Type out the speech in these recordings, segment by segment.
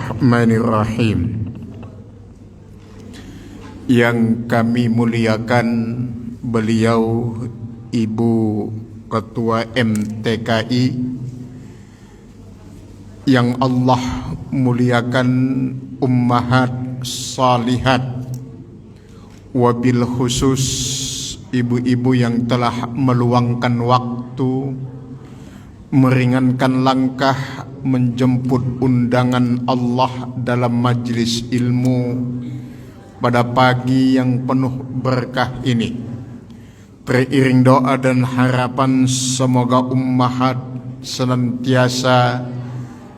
Bismillahirrahmanirrahim. Yang kami muliakan beliau Ibu Ketua MTKI, yang Allah muliakan ummahat salihat, wabil khusus ibu-ibu yang telah meluangkan waktu, meringankan langkah menjemput undangan Allah dalam majlis ilmu pada pagi yang penuh berkah ini. Beriring doa dan harapan semoga ummahat senantiasa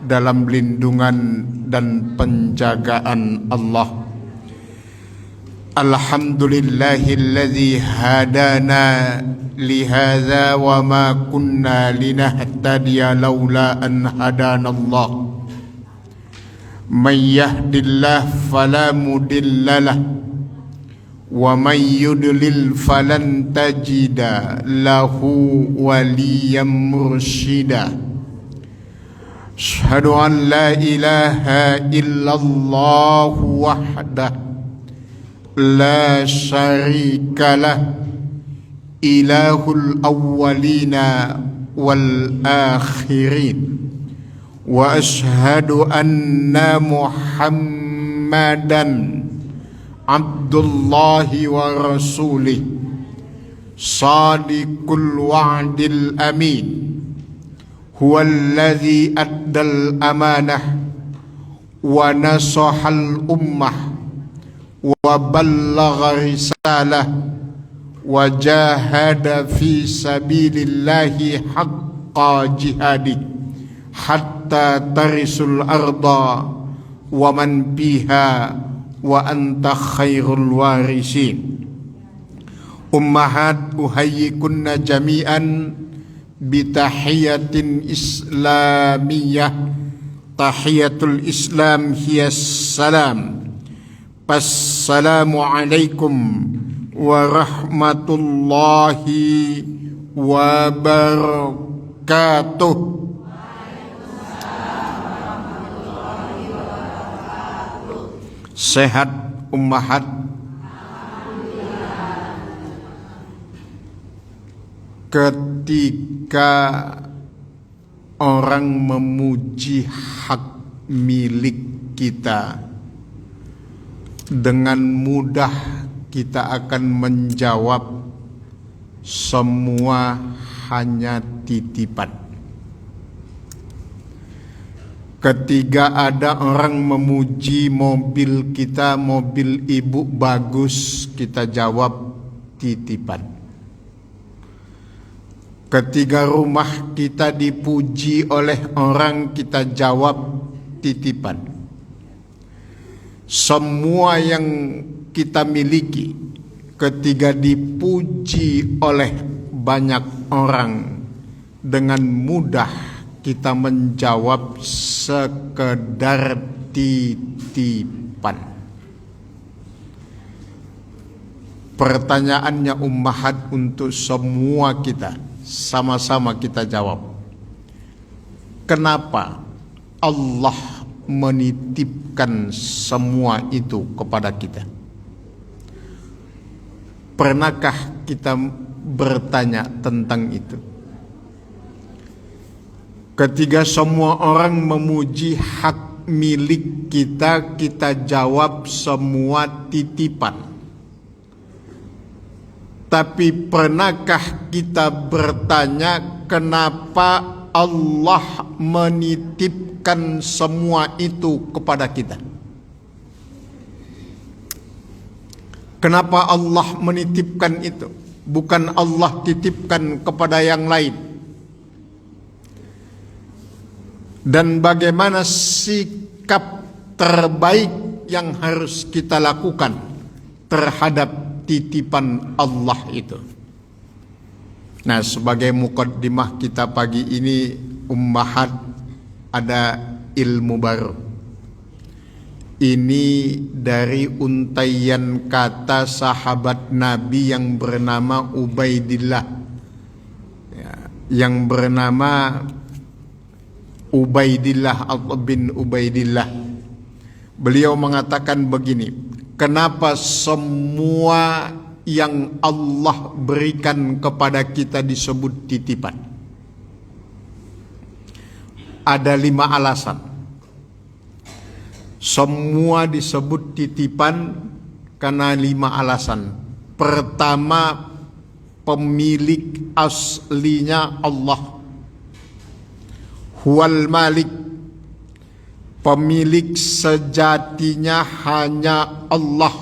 dalam lindungan dan penjagaan Allah. Alhamdulillahilladzi hadana lihadza wa ma kunna linahtadiya laula an hadanallah. May yahdillah fala mudhillalah wa may yudlil falan tajida lahu waliyyan mursyida. Asyhadu an la ilaha illallah wahdahu la syarikalah, ilahul awwalina wal akhirin, wa ashhadu anna Muhammadan abdullahi wa rasulih, sadiqul wa'dil amin, huwallazi addal amanah wa nasahal ummah wa ballagha risalah wa jahada fi sabilillahi haqqa jihadi hatta tarisul arda wa man biha wa anta khairul warisin. Ummahat uhayyikunna jami'an bitahiyatin islamiyah. Tahiyatul islam hiyas salam. Assalamu alaikum warahmatullahi wabarakatuh. Sehat ummahat? Ketika orang memuji hak milik kita, dengan mudah kita akan menjawab semua hanya titipan. Ketika ada orang memuji mobil kita, mobil ibu bagus, kita jawab titipan. Ketika rumah kita dipuji oleh orang, kita jawab titipan. Semua yang kita miliki ketika dipuji oleh banyak orang, dengan mudah kita menjawab sekedar titipan. Pertanyaannya ummahat untuk semua kita, sama-sama kita jawab. Kenapa Allah menitipkan semua itu kepada kita? Pernahkah kita bertanya tentang itu? Ketika semua orang memuji hak milik kita, kita jawab semua titipan. Tapi pernahkah kita bertanya kenapa Allah menitipkan semua itu kepada kita? Kenapa Allah menitipkan itu? Bukan Allah titipkan kepada yang lain. Dan bagaimana sikap terbaik yang harus kita lakukan terhadap titipan Allah itu? Nah, sebagai muqaddimah kita pagi ini ummahat, ada ilmu baru. Ini dari untaian kata sahabat Nabi yang bernama Ubaidillah, ya, yang bernama Ubaidillah bin Ubaidillah. Beliau mengatakan begini, kenapa semua yang Allah berikan kepada kita disebut titipan? Ada 5 alasan. Semua disebut titipan karena 5 alasan. Pertama, pemilik aslinya Allah. Huwal Malik, pemilik sejatinya hanya Allah.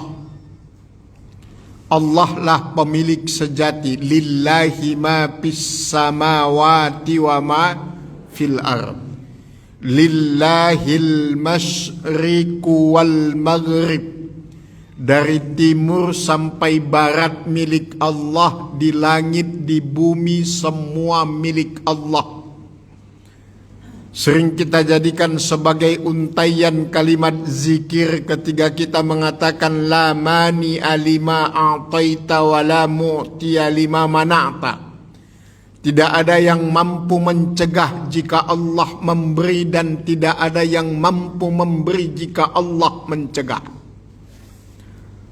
Allah lah pemilik sejati. Lillahi ma fis samawati wa ma fil ard. Lillahil masyriqu wal maghrib. Dari timur sampai barat milik Allah, di langit, di bumi, semua milik Allah. Sering kita jadikan sebagai untaian kalimat zikir ketika kita mengatakan la mani alima a'taita wa la mu'tiya lima mana'ta. Tidak ada yang mampu mencegah jika Allah memberi, dan tidak ada yang mampu memberi jika Allah mencegah.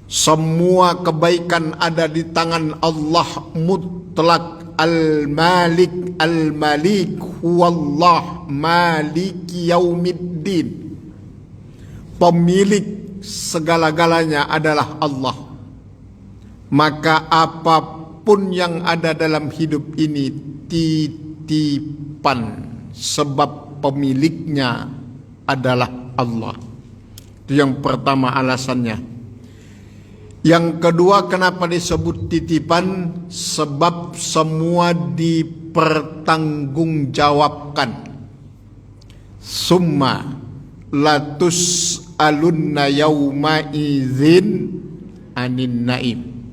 Semua kebaikan ada di tangan Allah mutlak. Al-Malik, Al-Malik huwallah maliki yaumiddin. Pemilik segala-galanya adalah Allah. Maka apapun yang ada dalam hidup ini titipan, sebab pemiliknya adalah Allah. Itu yang pertama alasannya. Yang kedua, kenapa disebut titipan? Sebab semua dipertanggungjawabkan. Summa latus alunna yauma idzin anin naim.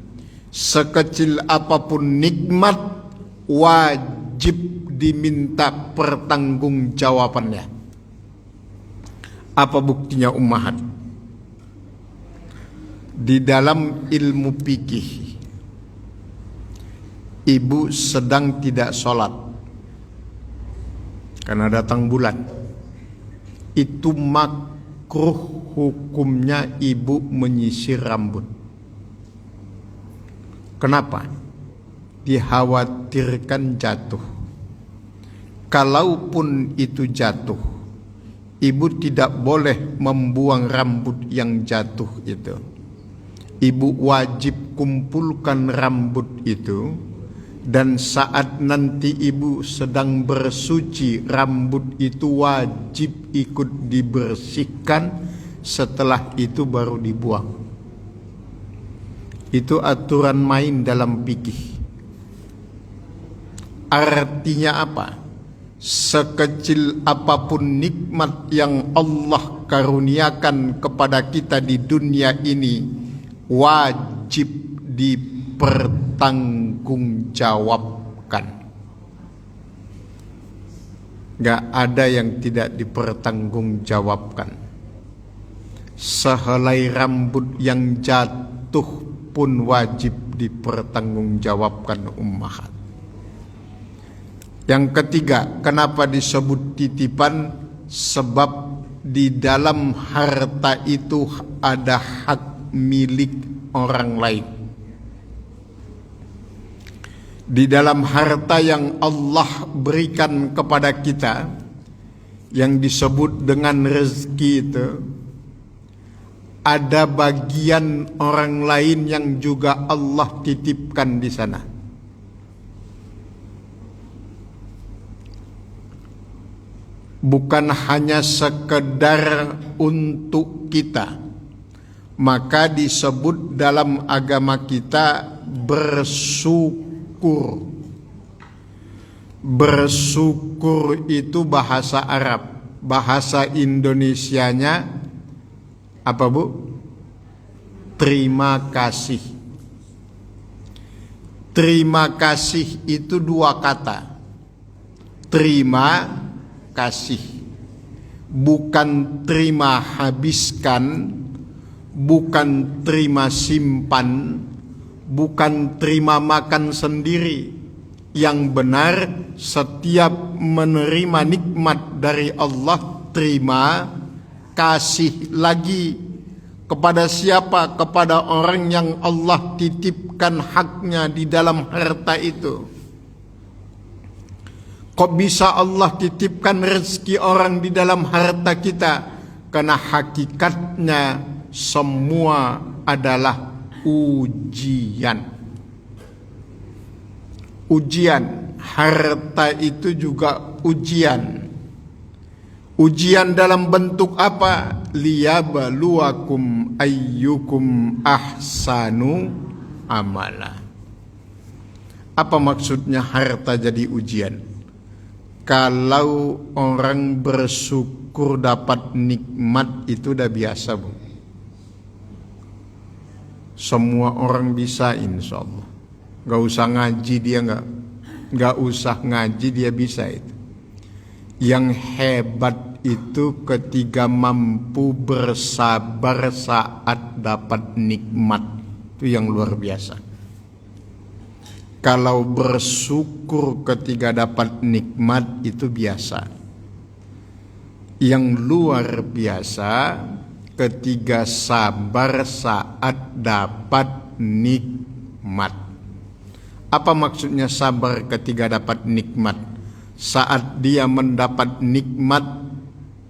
Sekecil apapun nikmat, wajib diminta pertanggungjawabannya. Apa buktinya ummahat? Di dalam ilmu fikih, ibu sedang tidak sholat karena datang bulan, itu makruh hukumnya ibu menyisir rambut. Kenapa? Dikhawatirkan jatuh. Kalaupun itu jatuh, ibu tidak boleh membuang rambut yang jatuh itu. Ibu wajib kumpulkan rambut itu, dan saat nanti ibu sedang bersuci, rambut itu wajib ikut dibersihkan. Setelah itu baru dibuang. Itu aturan main dalam fikih. Artinya apa? Sekecil apapun nikmat yang Allah karuniakan kepada kita di dunia ini, wajib dipertanggungjawabkan. Gak ada yang tidak dipertanggungjawabkan. Sehelai rambut yang jatuh pun wajib dipertanggungjawabkan ummahat. Yang ketiga, kenapa disebut titipan? Sebab di dalam harta itu ada hak milik orang lain. Di dalam harta yang Allah berikan kepada kita, yang disebut dengan rezeki itu, ada bagian orang lain yang juga Allah titipkan di sana. Bukan hanya sekedar untuk kita. Maka disebut dalam agama kita bersyukur. Bersyukur itu bahasa Arab. Bahasa Indonesianya apa, Bu? Terima kasih. Terima kasih itu 2 kata. Terima kasih. Bukan terima habiskan, bukan terima simpan, bukan terima makan sendiri. Yang benar, setiap menerima nikmat dari Allah, terima kasih lagi kepada siapa? Kepada orang yang Allah titipkan haknya di dalam harta itu. Kok bisa Allah titipkan rezeki orang di dalam harta kita? Karena hakikatnya semua adalah ujian. Ujian, harta itu juga ujian. Ujian dalam bentuk apa? Liyabluwakum ayyukum ahsanu amala. Apa maksudnya harta jadi ujian? Kalau orang bersyukur dapat nikmat itu udah biasa, Bu. Semua orang bisa, insya Allah. Gak usah ngaji dia gak usah ngaji dia bisa itu. Yang hebat itu ketika mampu bersabar saat dapat nikmat. Itu yang luar biasa. Kalau bersyukur ketika dapat nikmat itu biasa. Yang luar biasa ketika sabar saat dapat nikmat. Apa maksudnya sabar ketika dapat nikmat? Saat dia mendapat nikmat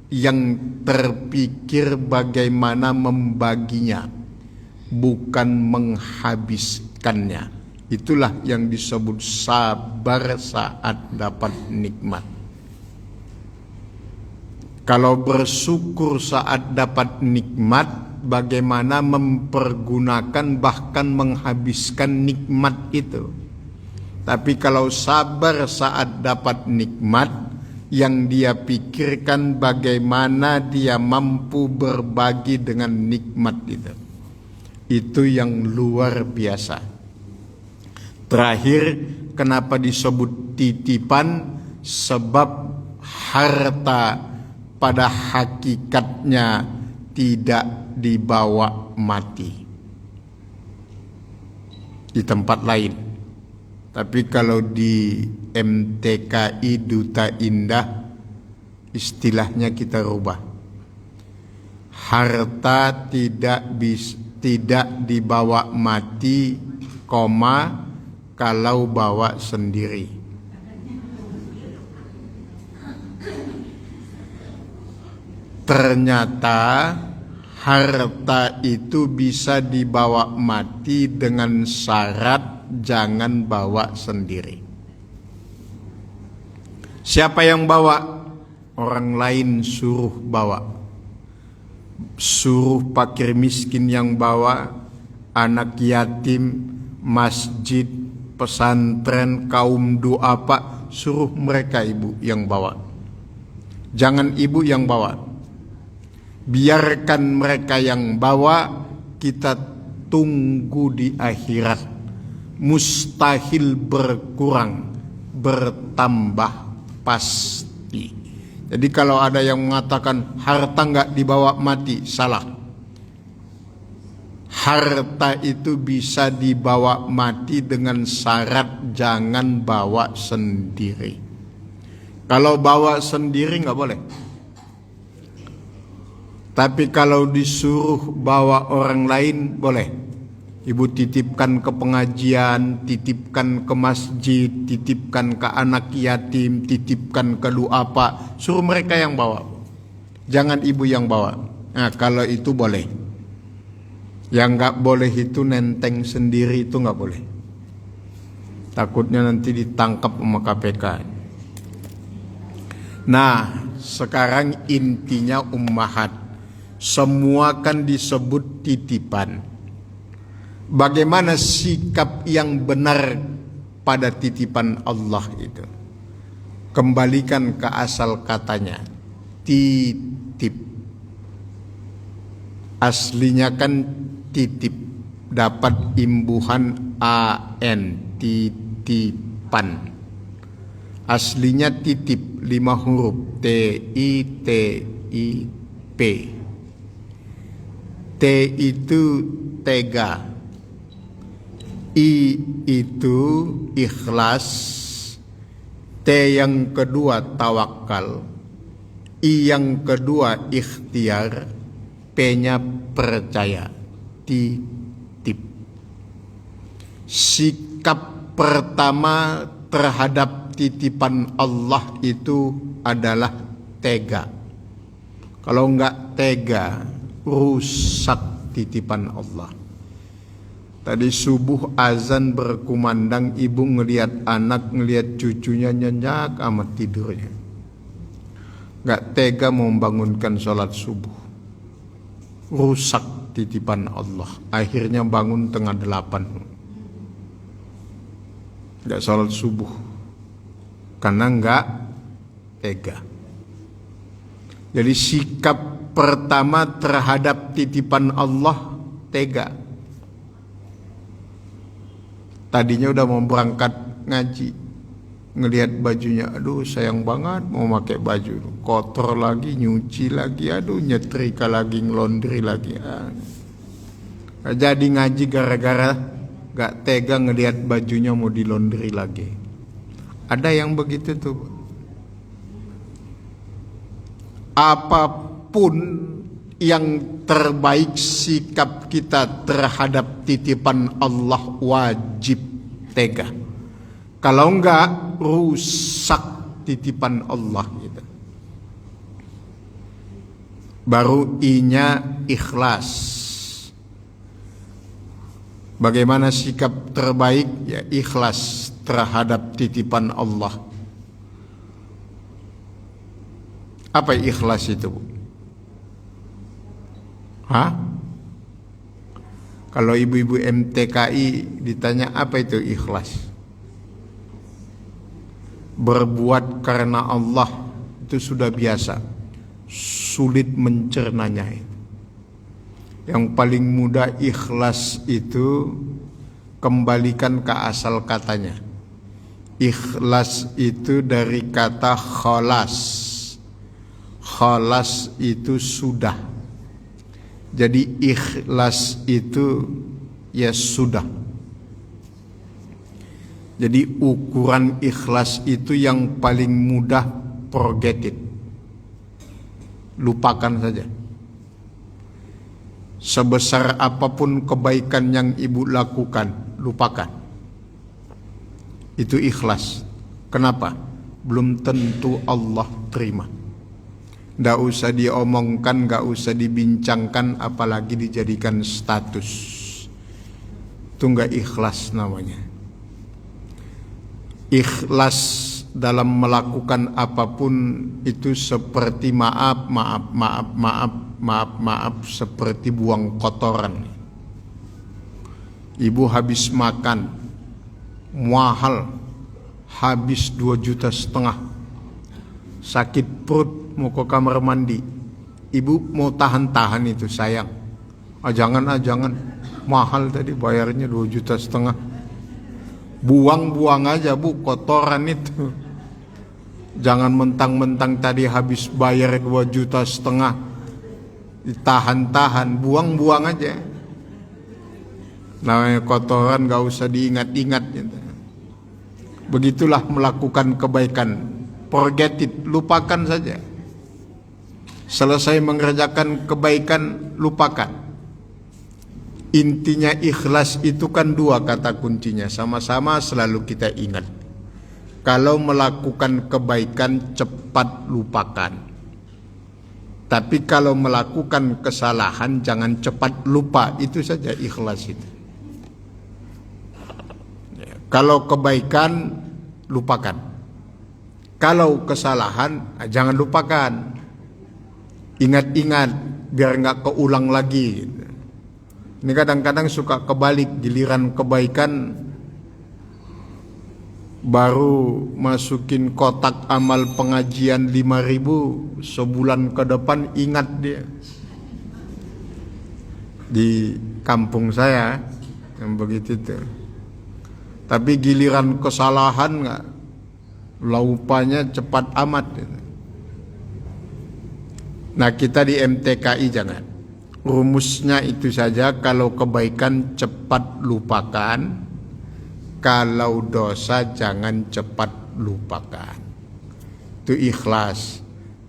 yang terpikir bagaimana membaginya, bukan menghabiskannya. Itulah yang disebut sabar saat dapat nikmat. Kalau bersyukur saat dapat nikmat, bagaimana mempergunakan bahkan menghabiskan nikmat itu. Tapi kalau sabar saat dapat nikmat, yang dia pikirkan bagaimana dia mampu berbagi dengan nikmat itu. Itu yang luar biasa. Terakhir, kenapa disebut titipan? Sebab harta pada hakikatnya tidak dibawa mati di tempat lain. Tapi kalau di MTKI Duta Indah, istilahnya kita rubah. Harta tidak dibawa mati, kalau bawa sendiri. Ternyata harta itu bisa dibawa mati dengan syarat jangan bawa sendiri. Siapa yang bawa? Orang lain suruh bawa. Suruh fakir miskin yang bawa, anak yatim, masjid, pesantren, kaum duafa, suruh mereka ibu yang bawa. Jangan ibu yang bawa. Biarkan mereka yang bawa, kita tunggu di akhirat. Mustahil berkurang, bertambah pasti. Jadi kalau ada yang mengatakan harta nggak dibawa mati, salah. Harta itu bisa dibawa mati dengan syarat jangan bawa sendiri. Kalau bawa sendiri nggak boleh. Tapi kalau disuruh bawa orang lain boleh. Ibu titipkan ke pengajian, titipkan ke masjid, titipkan ke anak yatim, titipkan ke duafa, suruh mereka yang bawa. Jangan ibu yang bawa. Nah, kalau itu boleh. Yang nggak boleh itu nenteng sendiri, itu nggak boleh. Takutnya nanti ditangkap sama KPK. Nah, sekarang intinya ummahat. Semua kan disebut titipan. Bagaimana sikap yang benar pada titipan Allah itu? Kembalikan ke asal katanya, titip. Aslinya kan titip, dapat imbuhan an, titipan. Aslinya titip, 5 huruf, T-I-T-I-P. T itu tega, I itu ikhlas, T yang kedua tawakal, I yang kedua ikhtiar, P-nya percaya, titip. Sikap pertama terhadap titipan Allah itu adalah tega. Kalau enggak tega, rusak titipan Allah. Tadi subuh azan berkumandang, ibu ngelihat anak, ngelihat cucunya nyenyak amat tidurnya. Enggak tega membangunkan sholat subuh. Rusak titipan Allah. Akhirnya bangun tengah 8. Enggak sholat subuh. Karena enggak tega. Jadi sikap pertama terhadap titipan Allah, tega. Tadinya udah mau berangkat ngaji, ngelihat bajunya, aduh sayang banget mau pakai baju, kotor lagi, nyuci lagi, aduh nyetrika lagi, ngelondri lagi. Jadi ngaji gara-gara gak tega ngelihat bajunya mau dilondri lagi. Ada yang begitu tuh. Apapun yang terbaik sikap kita terhadap titipan Allah wajib tega. Kalau enggak, rusak titipan Allah gitu. Baru I-nya ikhlas. Bagaimana sikap terbaik? Ya ikhlas terhadap titipan Allah. Apa ikhlas itu, Bu? Hah? Kalau ibu-ibu MTKI ditanya apa itu ikhlas? Berbuat karena Allah itu sudah biasa, sulit mencernanya. Yang paling mudah ikhlas itu kembalikan ke asal katanya. Ikhlas itu dari kata khalas. Khalas itu sudah. Jadi ikhlas itu ya sudah. Jadi ukuran ikhlas itu yang paling mudah, forget it. Lupakan saja. Sebesar apapun kebaikan yang ibu lakukan, lupakan. Itu ikhlas. Kenapa? Belum tentu Allah terima. Nggak usah diomongkan, nggak usah dibincangkan, apalagi dijadikan status. Itu nggak ikhlas namanya. Ikhlas dalam melakukan apapun itu seperti maaf seperti buang kotoran. Ibu habis makan mahal, habis 2,5 juta, sakit perut, mau ke kamar mandi, ibu mau tahan-tahan itu, sayang. Jangan, mahal tadi bayarnya 2,5 juta. Buang-buang aja, Bu, kotoran itu. Jangan mentang-mentang tadi habis bayar 2,5 juta, ditahan-tahan, buang-buang aja. Namanya kotoran gak usah diingat-ingat gitu. Begitulah melakukan kebaikan, forget it, lupakan saja. Selesai mengerjakan kebaikan, lupakan. Intinya ikhlas itu kan 2 kata kuncinya, sama-sama selalu kita ingat. Kalau melakukan kebaikan, cepat lupakan. Tapi kalau melakukan kesalahan, jangan cepat lupa. Itu saja ikhlas itu. Kalau kebaikan, lupakan. Kalau kesalahan, jangan lupakan. Ingat-ingat biar nggak keulang lagi. Ini kadang-kadang suka kebalik, giliran kebaikan baru masukin kotak amal pengajian 5.000, sebulan ke depan ingat dia. Di kampung saya yang begitu tuh. Tapi giliran kesalahan nggak, laupanya cepat amat. Nah, kita di MTKI jangan. Rumusnya itu saja, kalau kebaikan cepat lupakan, kalau dosa jangan cepat lupakan. Itu ikhlas.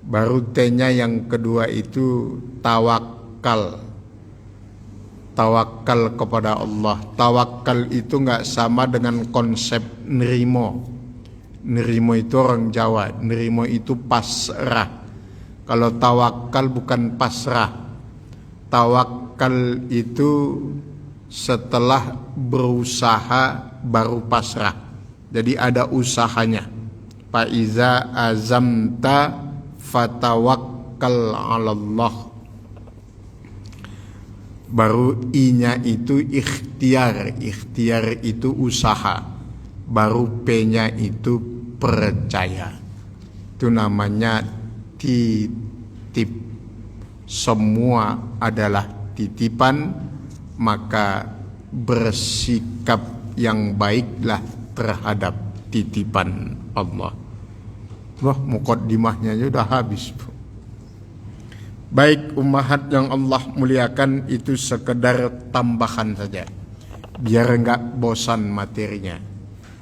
Baru T-nya yang kedua itu tawakal. Tawakal kepada Allah. Tawakal itu nggak sama dengan konsep nerimo. Nerimo itu orang Jawa. Nerimo itu pasrah. Kalau tawakal bukan pasrah. Tawakal itu setelah berusaha baru pasrah. Jadi ada usahanya. Fa iza azamta fatawakkal 'alallah. Baru I-nya itu ikhtiar. Ikhtiar itu usaha. Baru P-nya itu percaya. Itu namanya titip. Semua adalah titipan, maka bersikap yang baiklah terhadap titipan Allah. Wah, muqaddimahnya aja udah habis. Baik ummahat yang Allah muliakan, itu sekedar tambahan saja. Biar enggak bosan materinya.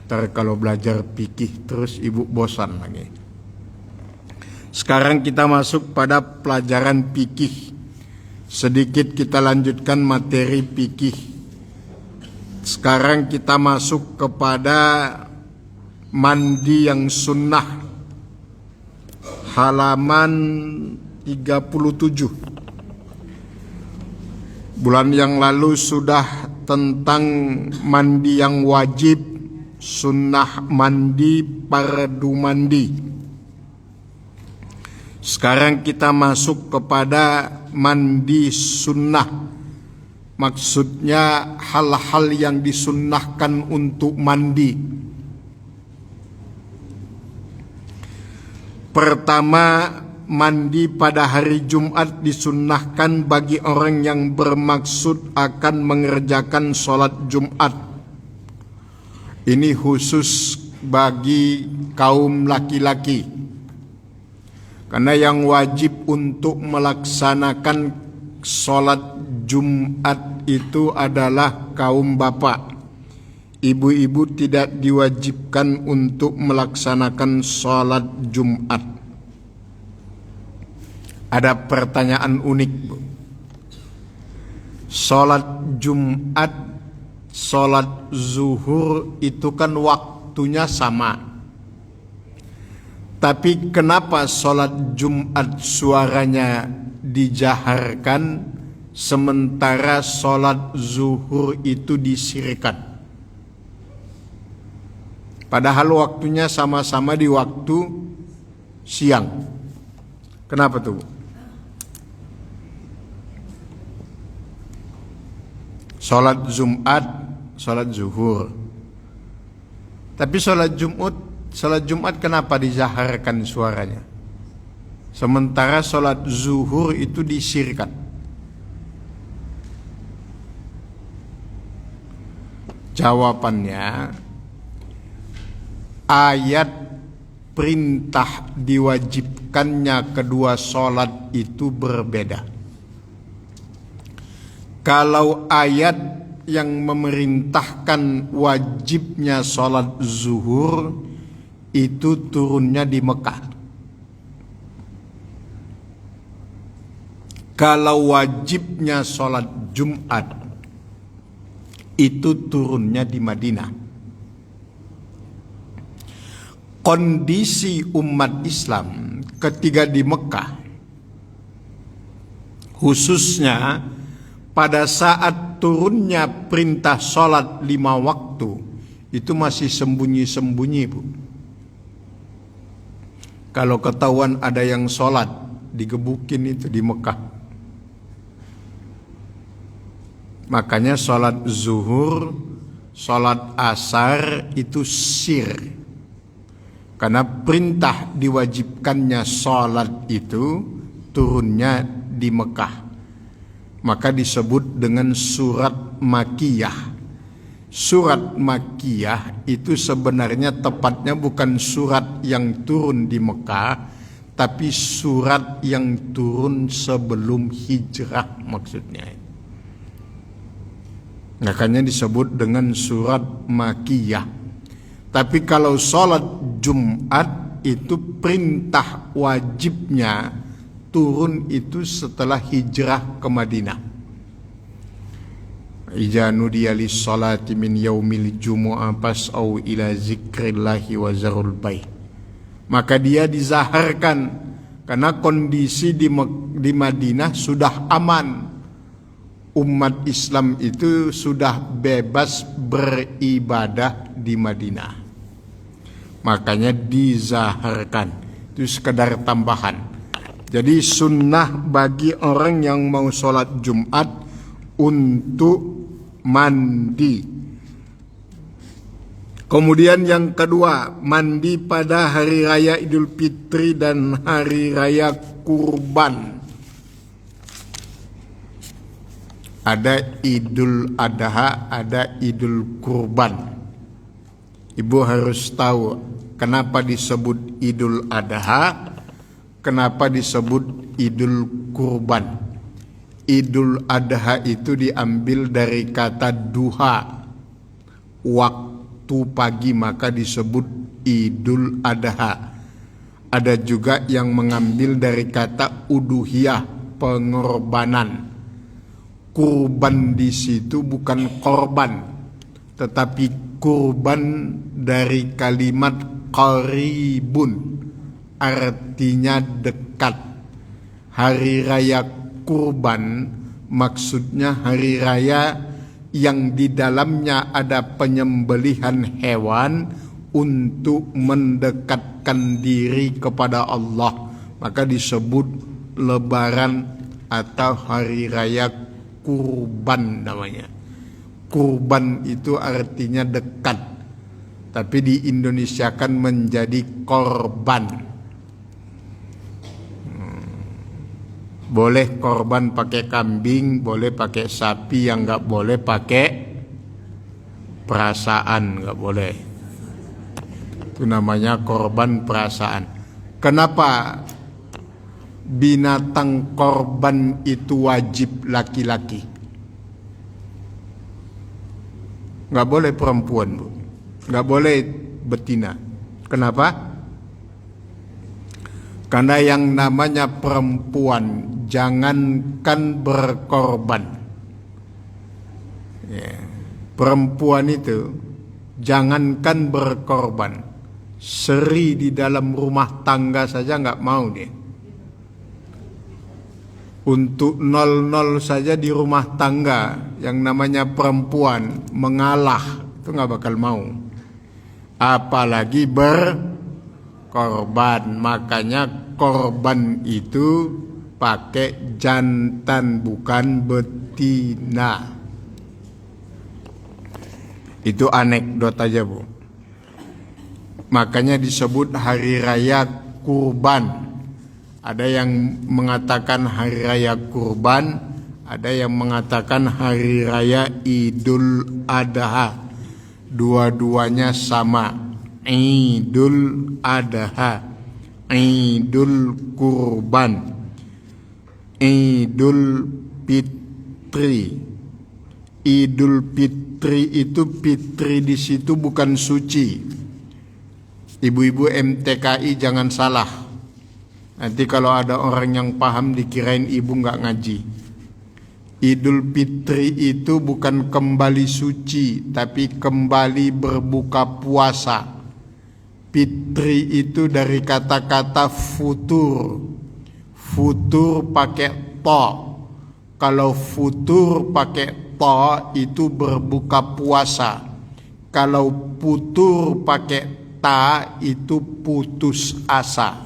Ntar kalau belajar fikih terus ibu bosan lagi. Sekarang kita masuk pada pelajaran fikih. Sedikit kita lanjutkan materi fikih. Sekarang kita masuk kepada mandi yang sunnah. Halaman 37. Bulan yang lalu sudah tentang mandi yang wajib, sunnah mandi, fardu mandi. Sekarang kita masuk kepada mandi sunnah. Maksudnya hal-hal yang disunnahkan untuk mandi. Pertama, mandi pada hari Jumat disunnahkan bagi orang yang bermaksud akan mengerjakan sholat Jumat. Ini khusus bagi kaum laki-laki. Karena yang wajib untuk melaksanakan sholat Jumat itu adalah kaum bapak. Ibu-ibu tidak diwajibkan untuk melaksanakan sholat Jumat. Ada pertanyaan unik, Bu. Sholat Jumat, sholat zuhur itu kan waktunya sama. Tapi kenapa sholat Jumat suaranya dijaharkan, sementara sholat zuhur itu disirkan? Padahal waktunya sama-sama di waktu siang. Kenapa tuh? Sholat Jumat, sholat zuhur. Tapi sholat Jumat kenapa dizaharkan suaranya? Sementara sholat zuhur itu disirkan. Jawabannya, ayat perintah diwajibkannya kedua sholat itu berbeda. Kalau ayat yang memerintahkan wajibnya sholat zuhur itu turunnya di Mekah. Kalau wajibnya sholat Jumat itu turunnya di Madinah. Kondisi umat Islam ketika di Mekah, khususnya pada saat turunnya perintah sholat 5 waktu, itu masih sembunyi-sembunyi, Bu. Kalau ketahuan ada yang sholat, digebukin itu di Mekah. Makanya sholat zuhur, sholat asar itu sir. Karena perintah diwajibkannya sholat itu turunnya di Mekah. Maka disebut dengan surat Makkiyah. Surat Makkiyah itu sebenarnya tepatnya bukan surat yang turun di Mekah, tapi surat yang turun sebelum hijrah maksudnya. Makanya disebut dengan surat Makkiyah. Tapi kalau sholat Jumat itu perintah wajibnya turun itu setelah hijrah ke Madinah. Iza nudiya lis-salati min yaumil jumu'ah fas'au ila zikrillahi wa zarul bai'. Maka dia dizaharkan karena kondisi di Madinah sudah aman. Umat Islam itu sudah bebas beribadah di Madinah. Makanya dizaharkan. Itu sekedar tambahan. Jadi sunnah bagi orang yang mau sholat Jumat untuk mandi. Kemudian yang kedua, mandi pada hari raya Idul Fitri dan hari raya Kurban. Ada Idul Adha, ada Idul Kurban. Ibu harus tahu kenapa disebut Idul Adha, kenapa disebut Idul Kurban. Idul Adha itu diambil dari kata duha, waktu pagi, maka disebut Idul Adha. Ada juga yang mengambil dari kata uduhiyah, pengorbanan. Kurban di situ bukan korban, tetapi kurban dari kalimat qaribun, artinya dekat. Hari raya kurban maksudnya hari raya yang di dalamnya ada penyembelihan hewan untuk mendekatkan diri kepada Allah. Maka disebut lebaran atau hari raya kurban namanya. Kurban itu artinya dekat, tapi di Indonesia kan menjadi korban. Boleh korban pakai kambing, boleh pakai sapi, yang nggak boleh pakai perasaan, nggak boleh. Itu namanya korban perasaan. Kenapa binatang korban itu wajib laki-laki? Nggak boleh perempuan, Bu. Nggak boleh betina. Kenapa? Karena yang namanya perempuan jangankan berkorban. Ya. Perempuan itu jangankan berkorban, seri di dalam rumah tangga saja nggak mau dia. Untuk 00 saja di rumah tangga yang namanya perempuan mengalah, itu nggak bakal mau. Apalagi berkorban. Makanya korban itu pakai jantan bukan betina. Itu anekdot aja, Bu. Makanya disebut hari raya kurban. Ada yang mengatakan hari raya kurban, ada yang mengatakan hari raya Idul Adha. Dua-duanya sama. Idul Adha, Idul Kurban, Idul Fitri. Idul Fitri itu fitri di situ bukan suci. Ibu-ibu MTKI jangan salah. Nanti kalau ada orang yang paham dikirain ibu nggak ngaji. Idul Fitri itu bukan kembali suci, tapi kembali berbuka puasa. Fitri itu dari kata-kata futur. Futur pakai to. Kalau futur pakai to itu berbuka puasa. Kalau futur pakai ta itu putus asa.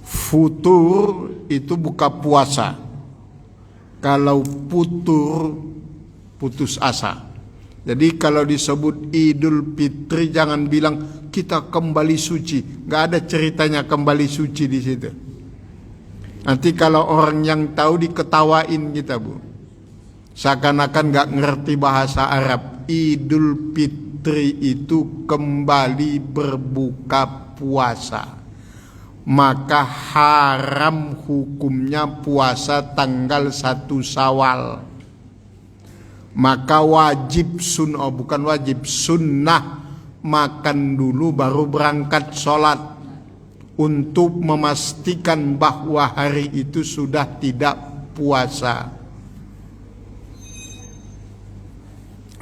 Futur itu buka puasa. Kalau putur putus asa. Jadi kalau disebut Idul Fitri jangan bilang kita kembali suci. Nggak ada ceritanya kembali suci di situ. Nanti kalau orang yang tahu diketawain kita, Bu. Seakan-akan nggak ngerti bahasa Arab. Idul Fitri itu kembali berbuka puasa. Maka haram hukumnya puasa tanggal 1 Syawal. Maka wajib sunnah, bukan wajib, sunnah makan dulu baru berangkat sholat. untuk memastikan bahwa hari itu sudah tidak puasa.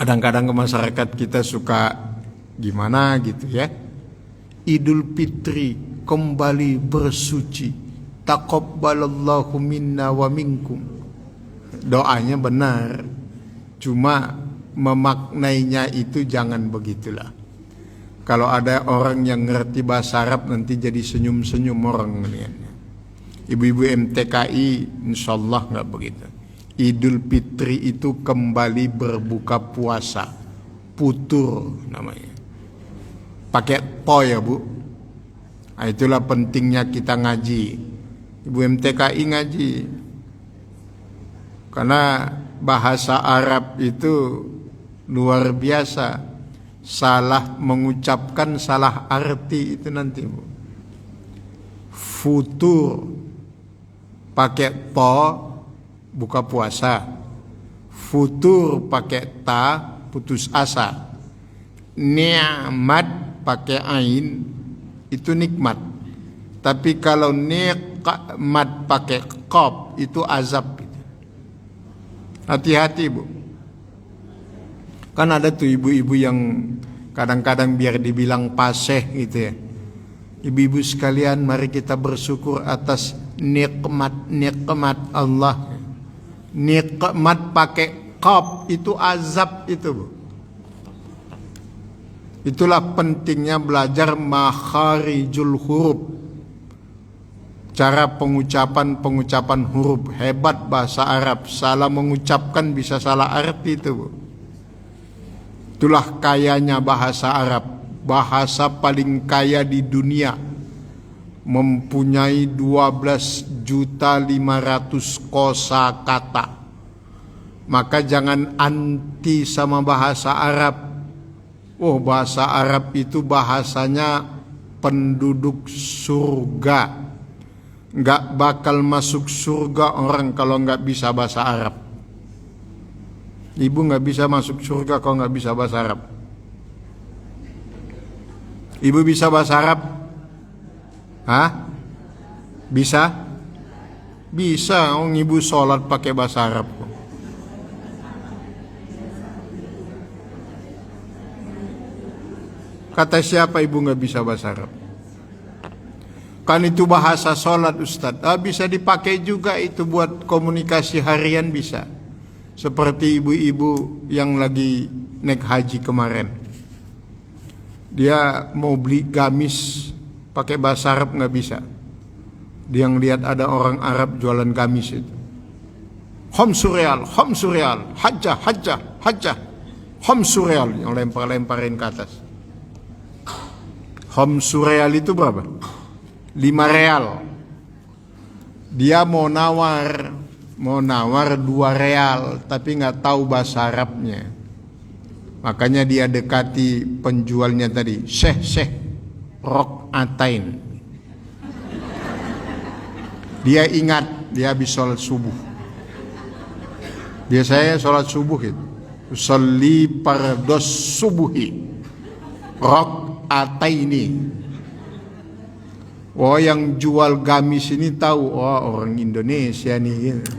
Kadang-kadang ke masyarakat kita suka gimana gitu ya. Idul Fitri kembali bersuci. Taqabbalallahu minna wa minkum. Doanya benar. Cuma memaknainya itu jangan begitulah. Kalau ada orang yang ngerti bahasa Arab nanti jadi senyum-senyum orang ngelihatnya. Ibu-ibu MTKI insyaallah nggak begitu. Idul Fitri itu kembali berbuka puasa. Putur namanya. Pakai po ya Bu. Nah, itulah pentingnya kita ngaji. Ibu MTKI ngaji. Karena bahasa Arab itu luar biasa. Salah mengucapkan salah arti itu nanti Bu. Futur pakai po buka puasa. Futur pakai ta putus asa. Ni'mat pakai ain itu nikmat. Tapi kalau nikmat pakai qaf itu azab. Hati-hati Bu. Kan ada tuh ibu-ibu yang kadang-kadang biar dibilang paseh gitu ya. Ibu-ibu sekalian, mari kita bersyukur atas nikmat Allah. Nikmat pakai qaf itu azab itu Bu. Itulah pentingnya belajar makharijul huruf. Cara pengucapan huruf. Hebat bahasa Arab. Salah mengucapkan bisa salah arti itu Bu. Itulah kayanya bahasa Arab. Bahasa paling kaya di dunia. Mempunyai 12.500.000 kosakata. Maka jangan anti sama bahasa Arab. Oh, bahasa Arab itu bahasanya penduduk surga. Nggak bakal masuk surga orang kalau nggak bisa bahasa Arab. Ibu nggak bisa masuk surga kalau nggak bisa bahasa Arab. Ibu bisa bahasa Arab? Hah? Bisa? Bisa. Oh, ibu sholat pakai bahasa Arab. Kata siapa ibu nggak bisa bahasa Arab? Kan itu bahasa sholat Ustadz. Bisa dipakai juga itu buat komunikasi harian bisa. Seperti ibu-ibu yang lagi naik haji kemarin. Dia mau beli gamis pakai bahasa Arab nggak bisa. Dia ngeliat ada orang Arab jualan gamis itu. Homsureal, hajjah, homsureal yang lempar-lemparin ke atas. Homsureal itu berapa? 5 real. Dia mau nawar 2 real, tapi nggak tahu bahasa Arabnya. Makanya dia dekati penjualnya tadi, Syekh rok atain. Dia ingat, dia habis sholat subuh. Biasanya sholat subuh itu, usolli pardos subuhi, rok ataini. Oh, yang jual gamis ini tahu, oh orang Indonesia nih gitu.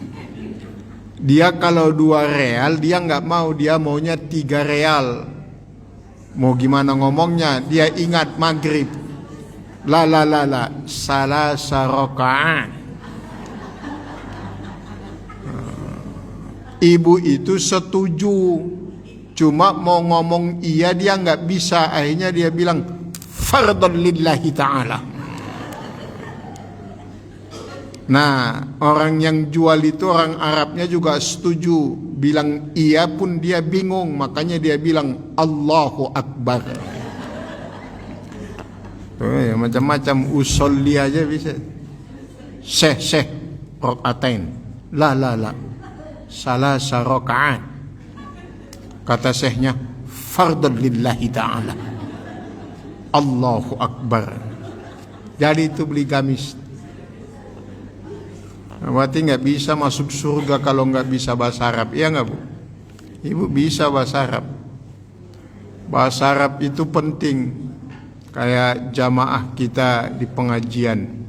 Dia kalau 2 real dia nggak mau, dia maunya 3 real. Mau gimana ngomongnya? Dia ingat maghrib. La salah sarokaan. Ibu itu setuju, cuma mau ngomong iya dia nggak bisa. Akhirnya dia bilang fardhon lillahi ta'ala. Nah, orang yang jual itu orang Arabnya juga setuju. Bilang iya pun dia bingung. Makanya dia bilang Allahu Akbar. Ya, macam-macam usolli aja bisa. Syekh rok'atain. La salah saroka'an. Kata syekhnya fardhon lillahi ta'ala. Allahu Akbar. Jadi itu beli gamis. Berarti nggak bisa masuk surga kalau nggak bisa bahasa Arab, iya nggak Bu? Ibu bisa bahasa Arab. Bahasa Arab itu penting. Kayak jamaah kita di pengajian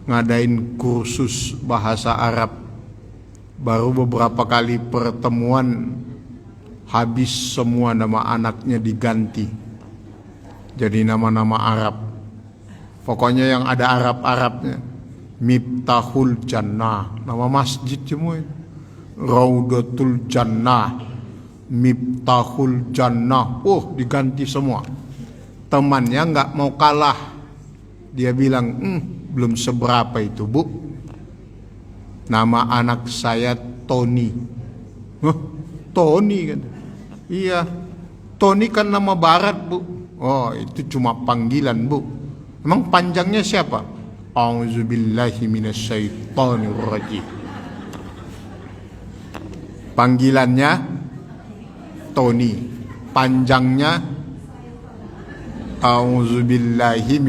ngadain kursus bahasa Arab, baru beberapa kali pertemuan habis semua nama anaknya diganti jadi nama-nama Arab. Pokoknya yang ada Arab-Arabnya. Miftahul Jannah, nama masjid semua. Raudatul Jannah, Miftahul Jannah, diganti semua. Temannya nggak mau kalah, dia bilang, belum seberapa itu bu. Nama anak saya Tony. Tony kan? Iya, Tony kan nama barat bu. Oh, itu cuma panggilan bu. Emang panjangnya siapa? A'udzubillahi minasyaitonirrajim. Panggilannya Tony, panjangnya A'udzubillahi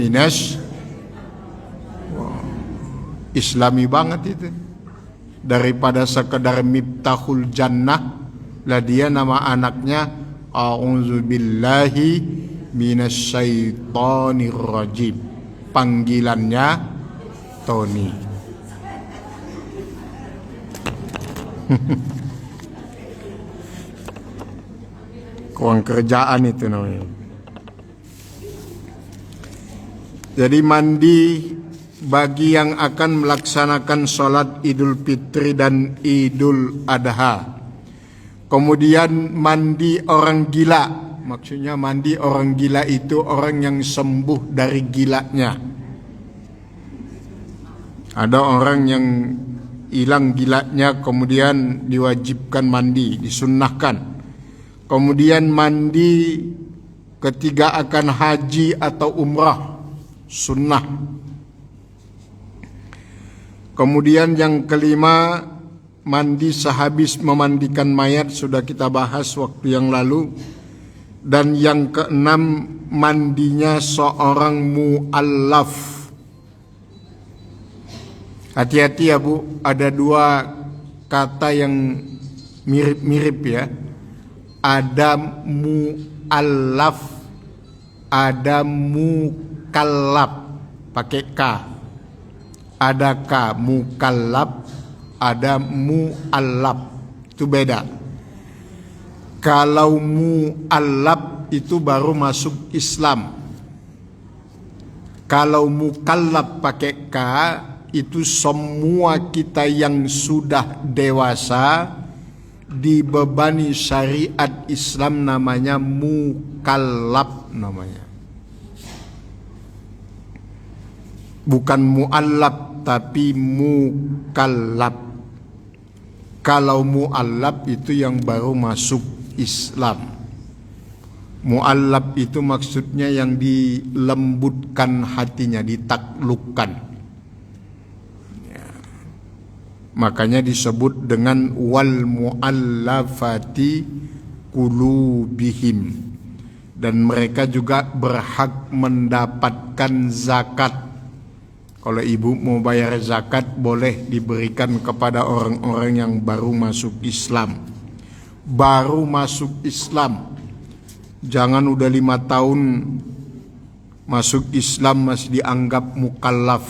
Islami banget itu. Daripada sekedar Miftahul Jannah, lah dia nama anaknya A'udzubillahi minasyaitonirrajim. Panggilannya Tony. Kurang kerjaan itu namanya. Jadi mandi bagi yang akan melaksanakan sholat Idul Fitri dan Idul Adha. Kemudian mandi orang gila. Maksudnya mandi orang gila itu orang yang sembuh dari gilanya. Ada orang yang hilang gilanya kemudian diwajibkan mandi, disunnahkan. Kemudian mandi ketika akan haji atau umrah, sunnah. Kemudian yang kelima, mandi sehabis memandikan mayat, sudah kita bahas waktu yang lalu. Dan yang keenam, mandinya seorang mu'allaf. Hati-hati ya bu, ada dua kata yang mirip-mirip ya. Ada mu'allaf, ada mukallaf, pakai K. Ada K, mukallaf, ada mu'allaf, itu beda. Kalau mu'allaf itu baru masuk Islam. Kalau mukallaf pakai K, itu semua kita yang sudah dewasa dibebani syariat Islam, namanya mukallaf namanya. Bukan mu'allaf tapi mukallaf. Kalau mu'allaf itu yang baru masuk Islam. Mu'allaf itu maksudnya yang dilembutkan hatinya, ditaklukkan. Ya. Makanya disebut dengan wal mu'allafati qulubihim. Dan mereka juga berhak mendapatkan zakat. Kalau ibu mau bayar zakat, boleh diberikan kepada orang-orang yang baru masuk Islam. Baru masuk Islam, jangan udah 5 tahun masuk Islam masih dianggap mukallaf.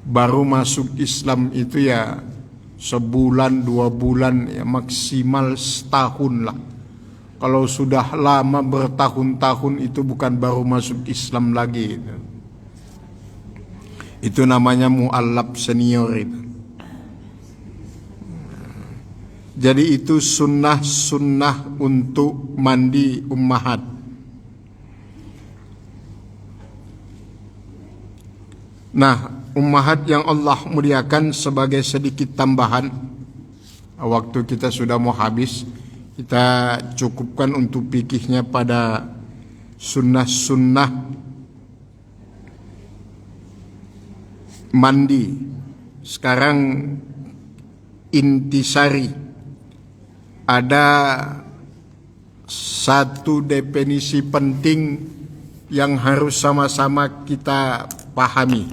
Baru masuk Islam itu ya sebulan 2 bulan, ya maksimal setahun lah. Kalau sudah lama bertahun-tahun itu bukan baru masuk Islam lagi. Itu namanya mu'allaf senior itu. Jadi itu sunnah-sunnah untuk mandi ummahat. Nah, ummahat yang Allah muliakan, sebagai sedikit tambahan, waktu kita sudah mau habis, kita cukupkan untuk fikihnya pada sunnah-sunnah mandi. Sekarang intisari. Ada satu definisi penting yang harus sama-sama kita pahami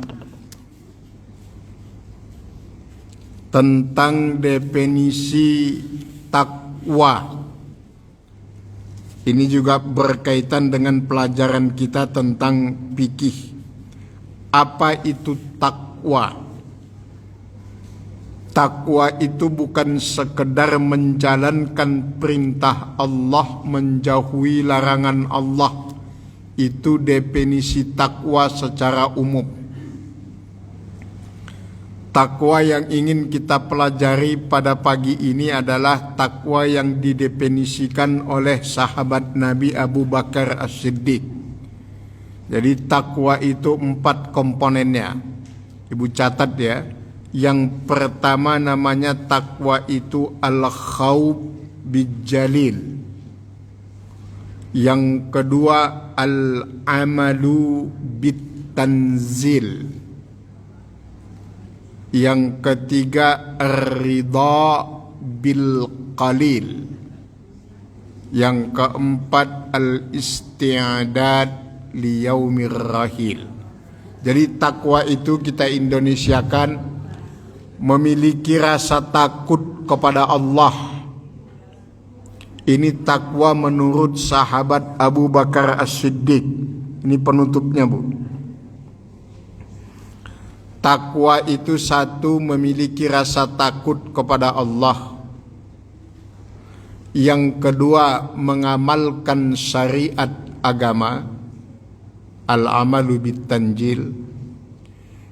tentang definisi takwa. Ini juga berkaitan dengan pelajaran kita tentang fikih. Apa itu takwa? Takwa itu bukan sekedar menjalankan perintah Allah, menjauhi larangan Allah. Itu definisi takwa secara umum. Takwa yang ingin kita pelajari pada pagi ini adalah takwa yang didefinisikan oleh sahabat Nabi Abu Bakar As-Siddiq. Jadi takwa itu 4 komponennya. Ibu catat ya. Yang pertama namanya takwa itu al-khawf bijalil. Yang kedua al-amalu bitanzil. Yang ketiga ridha bil qalil. Yang keempat al-isti'dad li yaumir rahil. Jadi takwa itu kita indonesiakan memiliki rasa takut kepada Allah. Ini takwa menurut sahabat Abu Bakar As-Siddiq. Ini penutupnya, Bu. Takwa itu satu, memiliki rasa takut kepada Allah. Yang kedua, mengamalkan syariat agama, al-amalu bitanjil.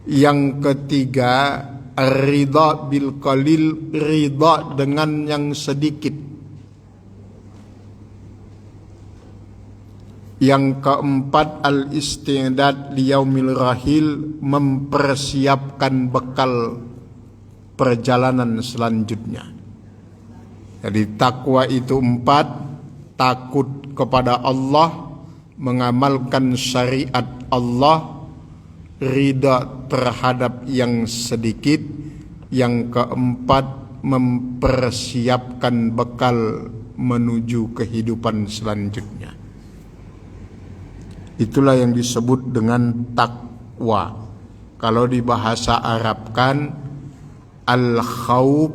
Yang ketiga, ridha bil qalil, ridha dengan yang sedikit. Yang keempat al-isti'dad liyaumil rahil, mempersiapkan bekal perjalanan selanjutnya. Jadi takwa itu 4, takut kepada Allah, mengamalkan syariat Allah, ridha terhadap yang sedikit. Yang keempat, mempersiapkan bekal menuju kehidupan selanjutnya. Itulah yang disebut dengan takwa. Kalau di bahasa Arabkan al-khawf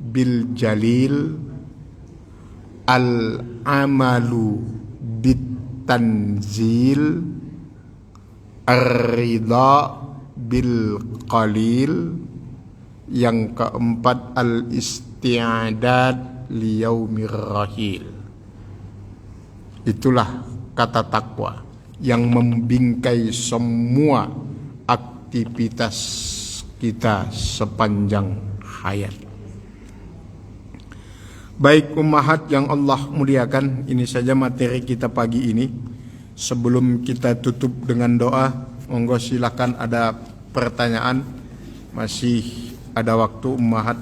bil jalil, al-amalu bitanzil, ar-ridha bil qalil. Yang keempat al-isti'dad liyaumir rahil. Itulah kata takwa yang membingkai semua aktivitas kita sepanjang hayat. Baik ummahat yang Allah muliakan, ini saja materi kita pagi ini. Sebelum kita tutup dengan doa, monggo silakan ada pertanyaan. Masih ada waktu ummahat.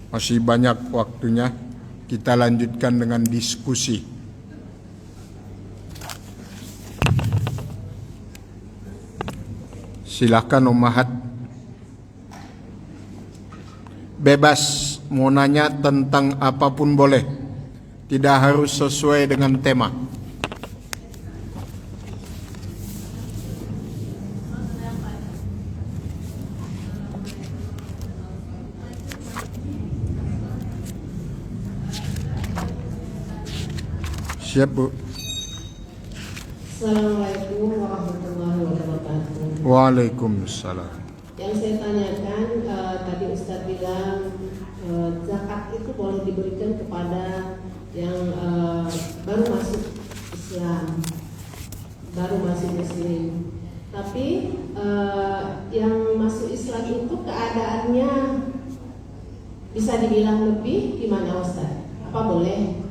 Masih banyak waktunya, kita lanjutkan dengan diskusi. Silahkan ummahat. Bebas mau nanya tentang apapun boleh. Tidak harus sesuai dengan tema. Siap, Bu. Assalamualaikum warahmatullahi wabarakatuh. Waalaikumsalam. Yang saya tanyakan, tadi Ustadz bilang zakat itu boleh diberikan kepada yang baru masuk Islam, baru masuk Muslim. Tapi yang masuk Islam itu keadaannya bisa dibilang lebih gimana Ustadz? Apa boleh?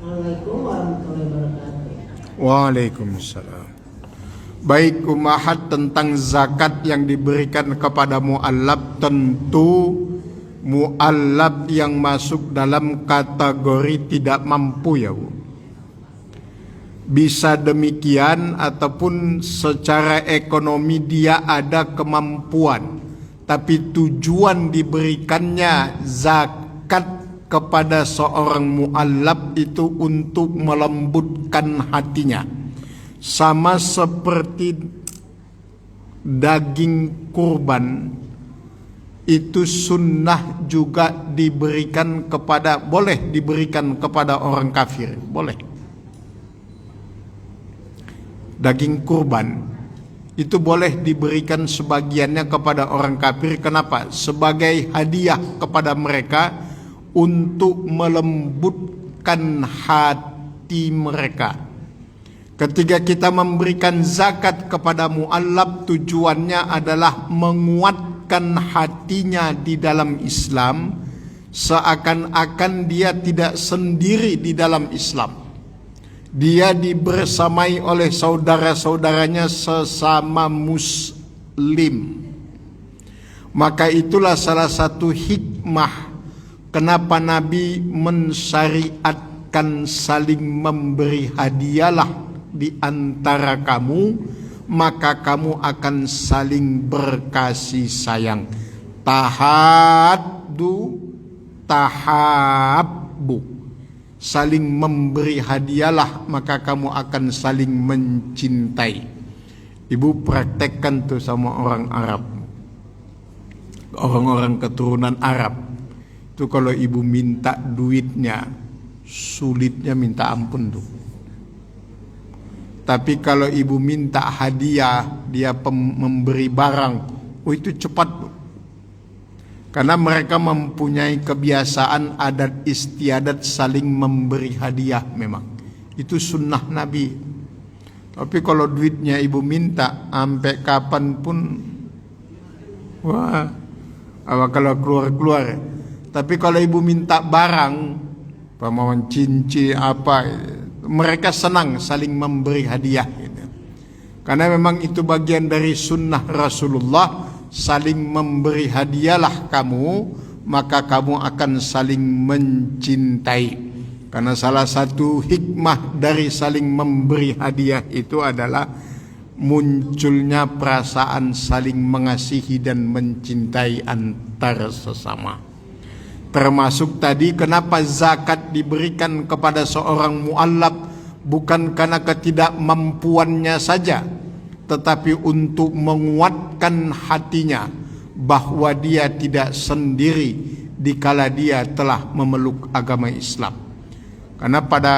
Assalamualaikum warahmatullahi wabarakatuh. Waalaikumsalam. Baik ummahat, tentang zakat yang diberikan kepada mu'allab, tentu mu'allab yang masuk dalam kategori tidak mampu ya Bu. Bisa demikian ataupun secara ekonomi dia ada kemampuan, tapi tujuan diberikannya zakat kepada seorang mu'allab itu untuk melembutkan hatinya. Sama seperti daging kurban itu sunnah juga diberikan kepada, boleh diberikan kepada orang kafir, boleh. Daging kurban itu boleh diberikan sebagiannya kepada orang kafir. Kenapa? Sebagai hadiah kepada mereka untuk melembutkan hati mereka. Ketika kita memberikan zakat kepada mu'allaf, tujuannya adalah menguatkan hatinya di dalam Islam, seakan-akan dia tidak sendiri di dalam Islam. Dia dibersamai oleh saudara-saudaranya sesama muslim. Maka itulah salah satu hikmah kenapa Nabi mensyariatkan saling memberi hadiahlah di antara kamu, maka kamu akan saling berkasih sayang. Tahaddu tahabbu. Saling memberi hadiahlah, maka kamu akan saling mencintai. Ibu praktekkan tuh sama orang Arab, orang-orang keturunan Arab. Itu kalau ibu minta duitnya, sulitnya minta ampun tuh. Tapi kalau ibu minta hadiah, dia memberi barang, oh itu cepat tuh. Karena mereka mempunyai kebiasaan adat istiadat saling memberi hadiah memang. Itu sunnah Nabi. Tapi kalau duitnya ibu minta sampai kapanpun, wah, kalau keluar-keluar. Tapi kalau ibu minta barang, pemawan cincin apa, mereka senang saling memberi hadiah. Gitu. Karena memang itu bagian dari sunnah Rasulullah. Saling memberi hadiahlah kamu, maka kamu akan saling mencintai. Karena salah satu hikmah dari saling memberi hadiah itu adalah munculnya perasaan saling mengasihi dan mencintai antar sesama. Termasuk tadi kenapa zakat diberikan kepada seorang mu'allaf, bukan karena ketidakmampuannya saja, tetapi untuk menguatkan hatinya bahwa dia tidak sendiri dikala dia telah memeluk agama Islam. Karena pada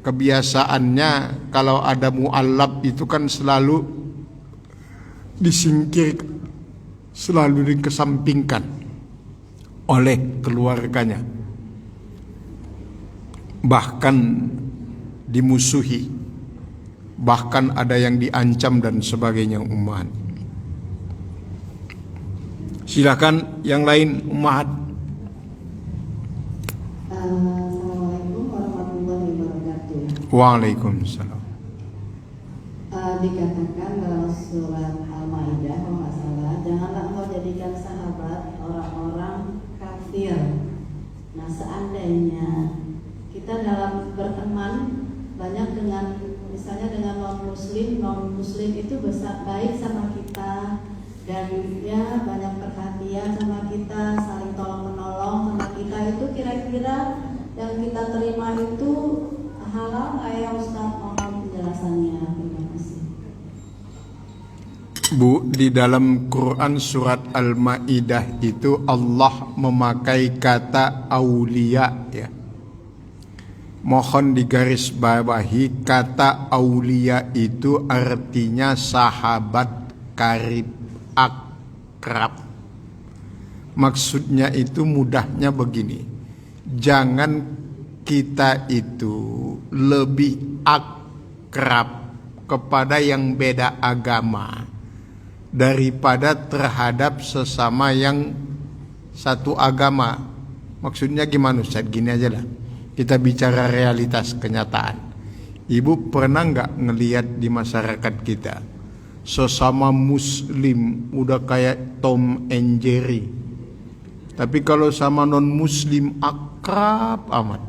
kebiasaannya kalau ada mu'allaf itu kan selalu disingkirkan, selalu dikesampingkan oleh keluarganya, bahkan dimusuhi. Bahkan ada yang diancam dan sebagainya ummahat. Silakan yang lain ummahat. Assalamualaikum warahmatullahi wabarakatuh. Waalaikumsalam. Dikatakan dalam surat Al-Maidah kalau nggak salah, janganlah engkau jadikan sahabat orang-orang kafir. Nah, seandainya kita dalam berteman banyak dengan misalnya dengan non muslim itu baik sama kita dan ya banyak perhatian sama kita, saling tolong menolong sama kita, itu kira-kira yang kita terima itu halal nggak ya Ustaz? Mohon penjelasannya, terima kasih. Bu, di dalam Quran surat Al-Maidah itu Allah memakai kata aulia ya. Mohon digarisbawahi, kata aulia itu artinya sahabat karib, akrab. Maksudnya itu mudahnya begini, jangan kita itu lebih akrab kepada yang beda agama daripada terhadap sesama yang satu agama. Maksudnya gimana Ustaz? Gini aja lah, kita bicara realitas kenyataan. Ibu pernah nggak ngelihat di masyarakat kita sesama muslim udah kayak Tom and Jerry, tapi kalau sama non muslim akrab amat?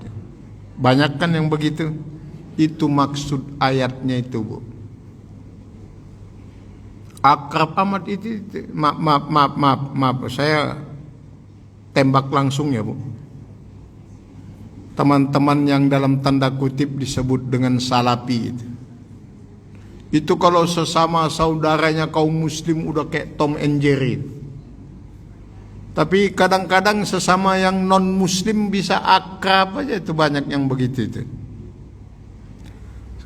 Banyak kan yang begitu. Itu maksud ayatnya itu, Bu. Akrab amat itu maaf, saya tembak langsung ya, Bu. Teman-teman yang dalam tanda kutip disebut dengan salapi Itu kalau sesama saudaranya kaum muslim udah kayak Tom and Jerry. Tapi kadang-kadang sesama yang non muslim bisa akrab aja, itu banyak yang begitu itu.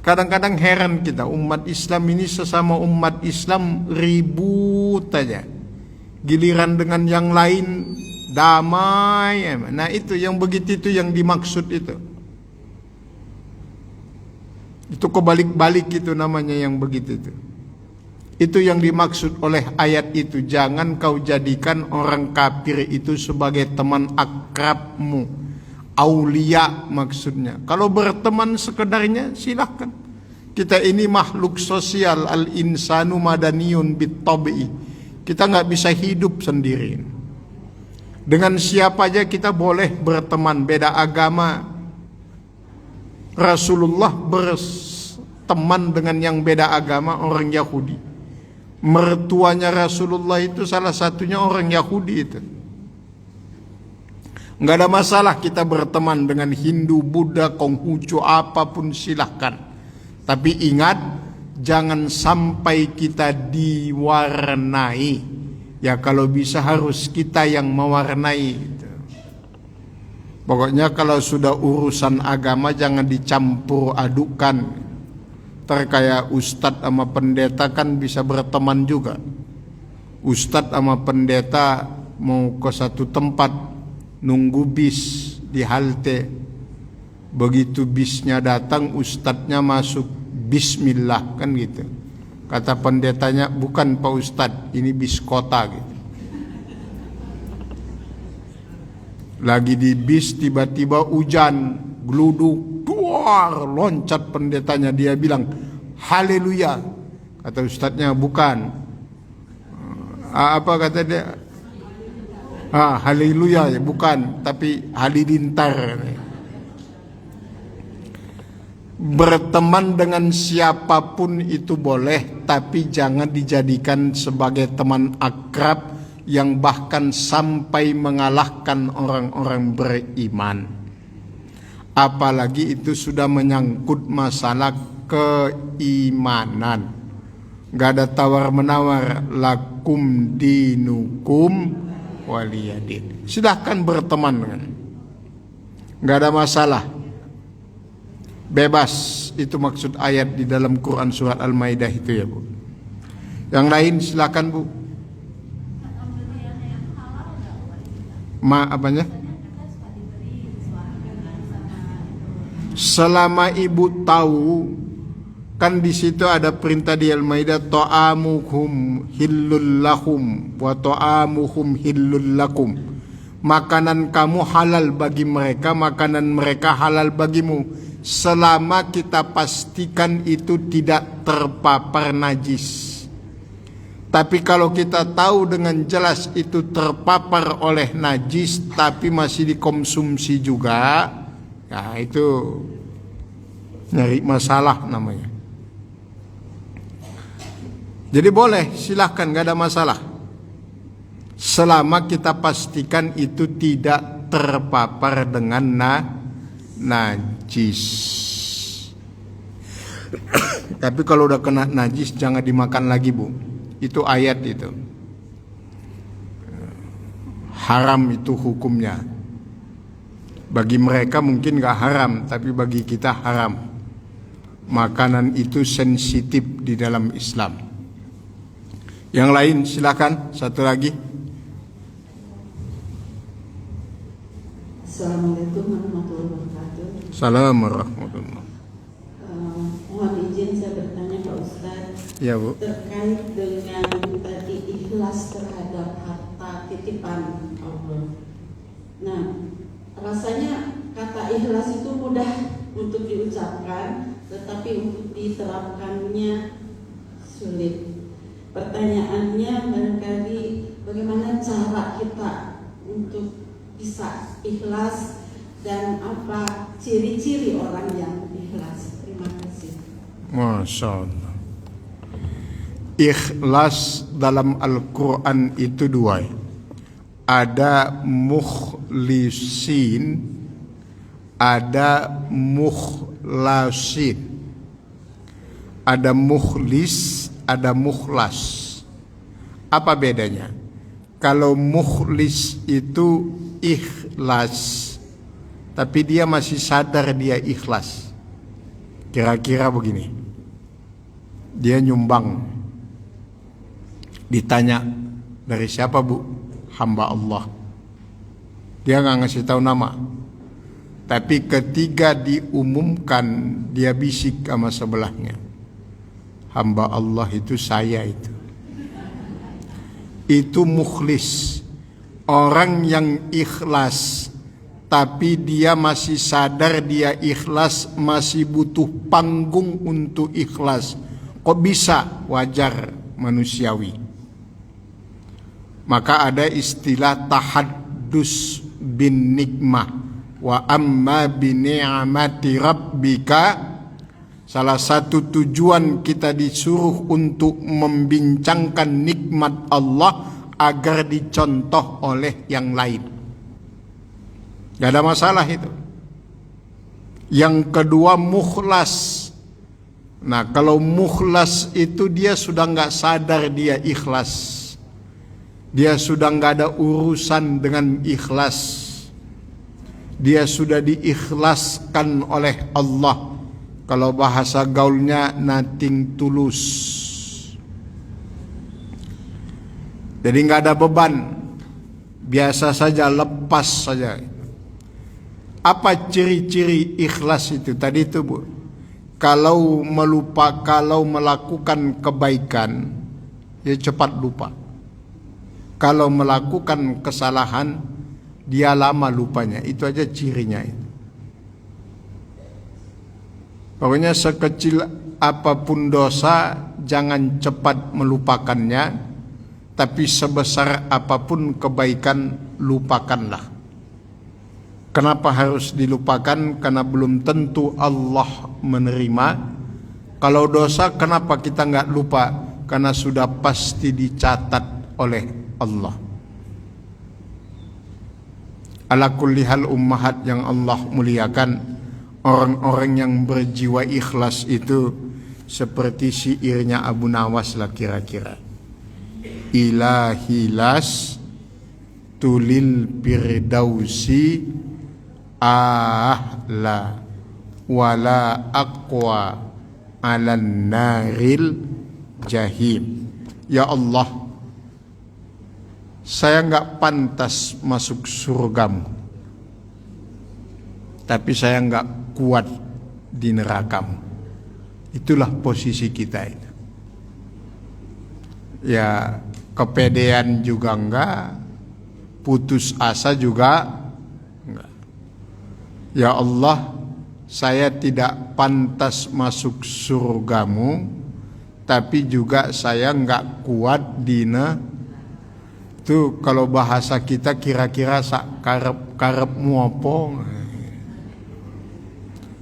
Kadang-kadang heran kita, umat Islam ini sesama umat Islam ribut aja. Giliran dengan yang lain damai. Nah itu yang begitu, itu yang dimaksud itu. Itu kebalik-balik itu namanya yang begitu itu. Itu yang dimaksud oleh ayat itu. Jangan kau jadikan orang kafir itu sebagai teman akrabmu. Aulia maksudnya. Kalau berteman sekedarnya silahkan. Kita ini makhluk sosial, al-insanu madaniyun bit-tabi'i. Kita nggak bisa hidup sendiri. Dengan siapa aja kita boleh berteman, beda agama. Rasulullah berteman dengan yang beda agama, orang Yahudi. Mertuanya Rasulullah itu salah satunya orang Yahudi itu. Nggak ada masalah kita berteman dengan Hindu, Buddha, Konghucu, apapun silahkan. Tapi ingat, jangan sampai kita diwarnai. Ya kalau bisa harus kita yang mewarnai. Pokoknya kalau sudah urusan agama jangan dicampur adukan. Kayak ustadz sama pendeta kan bisa berteman juga. Ustadz sama pendeta mau ke satu tempat, nunggu bis di halte. Begitu bisnya datang, ustadznya masuk, bismillah, kan gitu. Kata pendetanya, bukan Pak Ustadz, ini bis kota gitu. Lagi di bis tiba-tiba hujan, geluduk, duar, loncat pendetanya, dia bilang haleluya. Kata ustadznya bukan. Apa kata dia? Haleluya, bukan, tapi halilintar. Berteman dengan siapapun itu boleh, tapi jangan dijadikan sebagai teman akrab yang bahkan sampai mengalahkan orang-orang beriman. Apalagi itu sudah menyangkut masalah keimanan. Gak ada tawar-menawar, lakum dinukum waliyadin. Silahkan berteman dengan, gak ada masalah, bebas. Itu maksud ayat di dalam Quran surat Al-Maidah itu ya Bu. Yang lain silakan Bu. Apanya? Selama ibu tahu, kan di situ ada perintah di Al-Maidah, ta'amuhum hillul lahum wa ta'amuhum hillul lakum. Makanan kamu halal bagi mereka, makanan mereka halal bagimu, selama kita pastikan itu tidak terpapar najis. Tapi kalau kita tahu dengan jelas itu terpapar oleh najis tapi masih dikonsumsi juga, ya itu nyari masalah namanya. Jadi boleh, silahkan, gak ada masalah. Selama kita pastikan itu tidak terpapar dengan najis. Tapi kalau udah kena najis jangan dimakan lagi Bu. Itu ayat itu. Haram itu hukumnya. Bagi mereka mungkin gak haram, tapi bagi kita haram. Makanan itu sensitif di dalam Islam. Yang lain silakan, satu lagi. Assalamualaikum warahmatullahi wabarakatuh. Assalamualaikum warahmatullahi wabarakatuh. Mohon izin saya bertanya Pak Ustadz. Ya Bu. Terkait dengan tadi ikhlas terhadap harta titipan Allah. Nah, rasanya kata ikhlas itu mudah untuk diucapkan, tetapi untuk diterapkannya sulit. Pertanyaannya barangkali bagaimana cara kita untuk bisa ikhlas dan apa ciri-ciri orang yang ikhlas. Terima kasih. Masya Allah. Ikhlas dalam Al-Quran itu dua. Ada mukhlisin, ada mukhlasin. Ada mukhlis, ada mukhlas. Apa bedanya? Kalau mukhlis itu ikhlas, tapi dia masih sadar dia ikhlas. Kira-kira begini. Dia nyumbang. Ditanya, dari siapa bu? Hamba Allah. Dia nggak ngasih tahu nama. Tapi ketika diumumkan, dia bisik sama sebelahnya. Hamba Allah itu saya itu. Itu mukhlis. Orang yang ikhlas, tapi dia masih sadar dia ikhlas, masih butuh panggung untuk ikhlas. Kok bisa? Wajar, manusiawi. Maka ada istilah tahaddus bin nikmah. Wa amma bi ni'mati rabbika. Salah satu tujuan kita disuruh untuk membincangkan nikmat Allah agar dicontoh oleh yang lain. Gak ada masalah itu. Yang kedua mukhlas. Nah kalau mukhlas itu dia sudah gak sadar dia ikhlas. Dia sudah gak ada urusan dengan ikhlas. Dia sudah diikhlaskan oleh Allah. Kalau bahasa gaulnya nothing tulus. Jadi nggak ada beban, biasa saja, lepas saja. Apa ciri-ciri ikhlas itu? Tadi itu bu, kalau melakukan kebaikan, dia cepat lupa. Kalau melakukan kesalahan, dia lama lupanya. Itu aja cirinya itu. Pokoknya sekecil apapun dosa, jangan cepat melupakannya. Tapi sebesar apapun kebaikan, lupakanlah. Kenapa harus dilupakan? Karena belum tentu Allah menerima. Kalau dosa, kenapa kita nggak lupa? Karena sudah pasti dicatat oleh Allah. Ala kulli hal ummahat yang Allah muliakan, orang-orang yang berjiwa ikhlas itu seperti syairnya Abu Nawas lah kira-kira. Ilahilas tulil firdausi ahla wala aqwa alan naril jahim. Ya Allah, saya enggak pantas masuk surgamu, tapi saya enggak kuat di nerakamu. Itulah posisi kita itu. Ya, kepedean juga enggak, putus asa juga enggak. Ya Allah, saya tidak pantas masuk surgamu, tapi juga saya enggak kuat di itu. Kalau bahasa kita kira-kira sak karep-karepmu apa.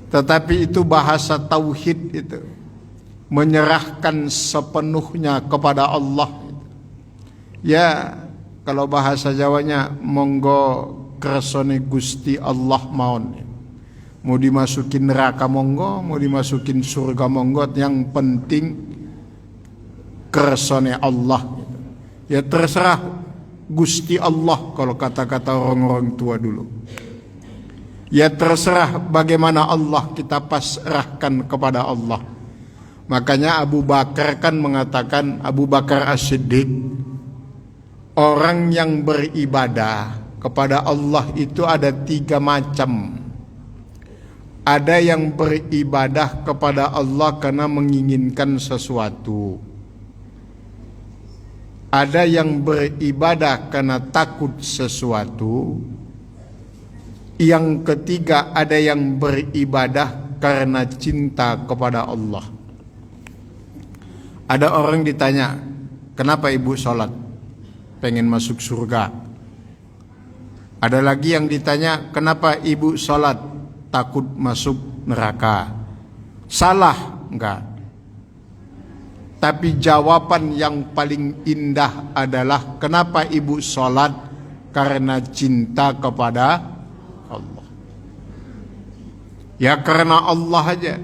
Tetapi itu bahasa tauhid itu. Menyerahkan sepenuhnya kepada Allah. Ya, kalau bahasa Jawanya monggo kersone Gusti Allah maun. Mau dimasukin neraka monggo, mau dimasukin surga monggo, yang penting kersone Allah. Ya terserah Gusti Allah kalau kata-kata orang-orang tua dulu. Ya terserah bagaimana Allah, kita pasrahkan kepada Allah. Makanya Abu Bakar kan mengatakan, Abu Bakar As-Siddiq, orang yang beribadah kepada Allah itu ada 3 macam. Ada yang beribadah kepada Allah karena menginginkan sesuatu. Ada yang beribadah karena takut sesuatu. Yang ketiga, ada yang beribadah karena cinta kepada Allah. Ada orang ditanya, kenapa ibu sholat? Pengen masuk surga. Ada lagi yang ditanya, kenapa ibu sholat? Takut masuk neraka. Salah? Enggak. Tapi jawaban yang paling indah adalah, kenapa ibu sholat? Karena cinta kepada Allah. Ya karena Allah aja.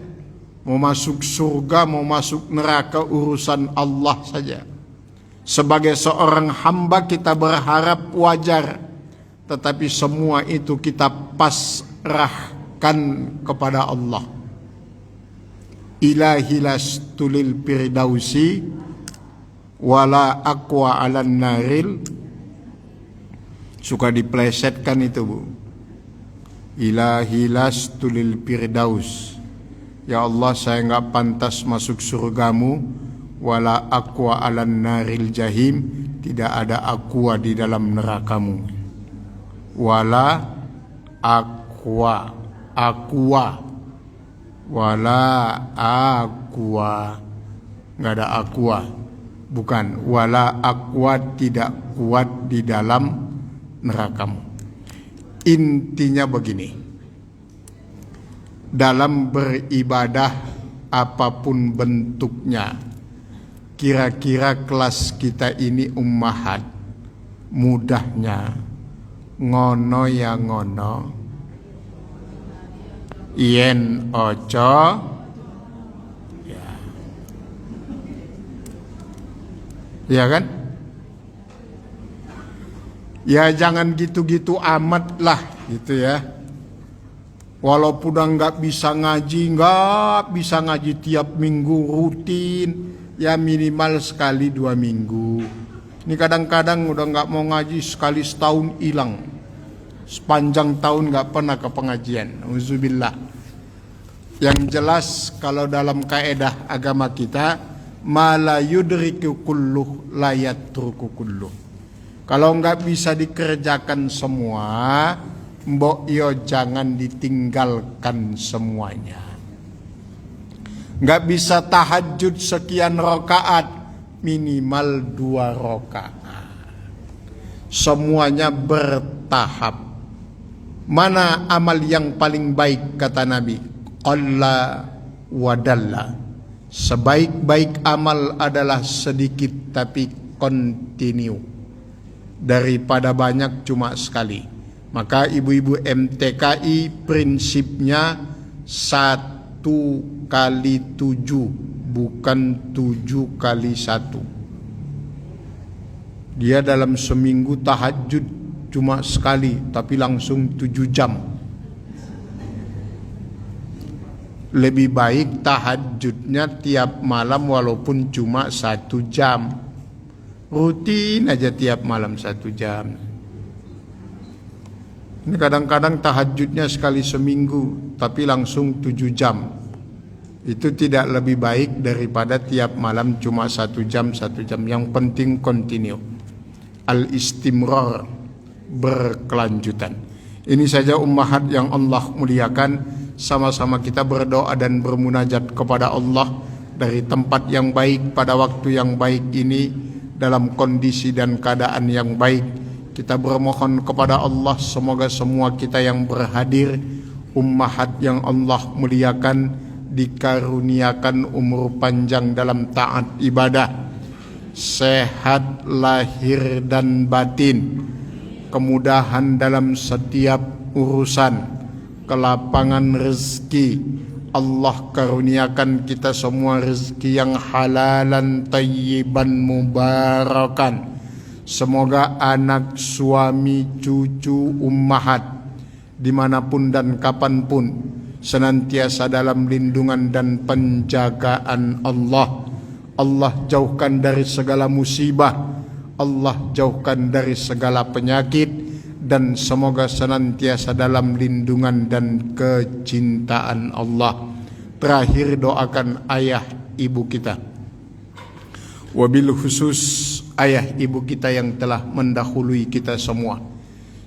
Mau masuk surga, mau masuk neraka, urusan Allah saja. Sebagai seorang hamba kita berharap wajar, tetapi semua itu kita pasrahkan kepada Allah. Ilahi lastulil firdausi wala aqwa alan naril. Suka diplesetkan itu, Bu. Ilahi lastulil firdaus. Ya Allah, saya enggak pantas masuk surgamu. Wala aqwa alan naril jahim. Tidak ada aqwa di dalam nerakamu. Wala aqwa. Wala aqwa. Enggak ada aqwa. Bukan. Wala aqwa, tidak kuat di dalam nerakamu. Intinya begini. Dalam beribadah apapun bentuknya, kira-kira kelas kita ini ummahat, mudahnya ngono ya ngono, yen ojo ya kan? Ya jangan gitu-gitu amat lah gitu ya. Walaupun nggak bisa ngaji tiap minggu rutin, ya minimal sekali 2 minggu. Ini kadang-kadang udah nggak mau ngaji, sekali setahun hilang, sepanjang tahun nggak pernah ke pengajian. Auzubillah. Yang jelas kalau dalam kaedah agama kita, ma la yudriku kulluh la yatruku kulluh. Kalau nggak bisa dikerjakan semua, mbok yo jangan ditinggalkan semuanya. Nggak bisa tahajud sekian rakaat, minimal 2 rakaat. Semuanya bertahap. Mana amal yang paling baik kata Nabi? Qalla wadalla. Sebaik-baik amal adalah sedikit tapi kontinu, daripada banyak cuma sekali. Maka ibu-ibu MTKI prinsipnya 1 kali 7, bukan 7 kali 1. Dia dalam seminggu tahajud cuma sekali, tapi langsung 7 jam. Lebih baik tahajudnya tiap malam walaupun cuma 1 jam. Rutin aja tiap malam 1 jam. Ini kadang-kadang tahajudnya sekali seminggu, tapi langsung 7 jam. Itu tidak lebih baik daripada tiap malam cuma 1 jam, 1 jam. Yang penting continue. Al-istimrar, berkelanjutan. Ini saja ummahat yang Allah muliakan. Sama-sama kita berdoa dan bermunajat kepada Allah dari tempat yang baik pada waktu yang baik ini, dalam kondisi dan keadaan yang baik. Kita bermohon kepada Allah semoga semua kita yang berhadir, ummahat yang Allah muliakan, dikaruniakan umur panjang dalam taat ibadah, sehat lahir dan batin, kemudahan dalam setiap urusan, kelapangan rezeki. Allah karuniakan kita semua rezeki yang halalan tayyiban mubarakan. Semoga anak, suami, cucu, ummahat dimanapun dan kapanpun senantiasa dalam lindungan dan penjagaan Allah. Allah jauhkan dari segala musibah, Allah jauhkan dari segala penyakit, dan semoga senantiasa dalam lindungan dan kecintaan Allah. Terakhir doakan ayah ibu kita, wabil khusus ayah ibu kita yang telah mendahului kita semua.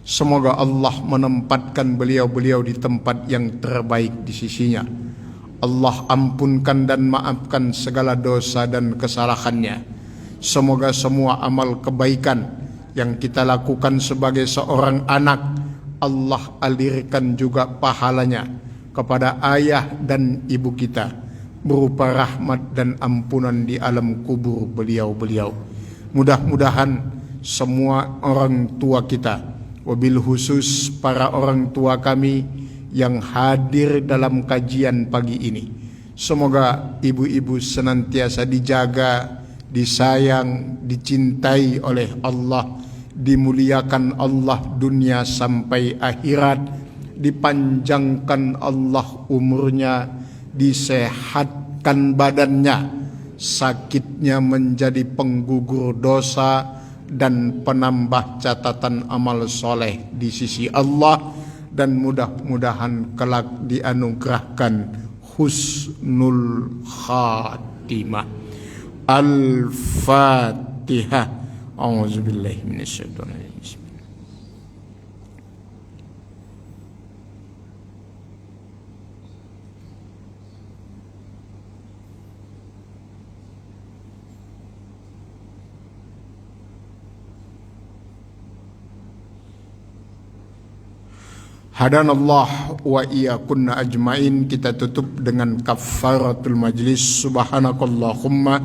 Semoga Allah menempatkan beliau-beliau di tempat yang terbaik di sisinya. Allah ampunkan dan maafkan segala dosa dan kesalahannya. Semoga semua amal kebaikan yang kita lakukan sebagai seorang anak, Allah alirkan juga pahalanya kepada ayah dan ibu kita, berupa rahmat dan ampunan di alam kubur beliau-beliau. Mudah-mudahan semua orang tua kita, wabil khusus para orang tua kami yang hadir dalam kajian pagi ini, Semoga ibu-ibu senantiasa dijaga, disayang, dicintai oleh Allah, dimuliakan Allah dunia sampai akhirat, dipanjangkan Allah umurnya, disehatkan badannya, sakitnya menjadi penggugur dosa dan penambah catatan amal soleh di sisi Allah, dan mudah-mudahan kelak dianugerahkan husnul khatimah. Al-Fatihah. A'udzubillahi minasyaitonirrajim. Hadanallah wa iyyakunna ajmain. Kita tutup dengan kafaratul majlis. Subhanakallahumma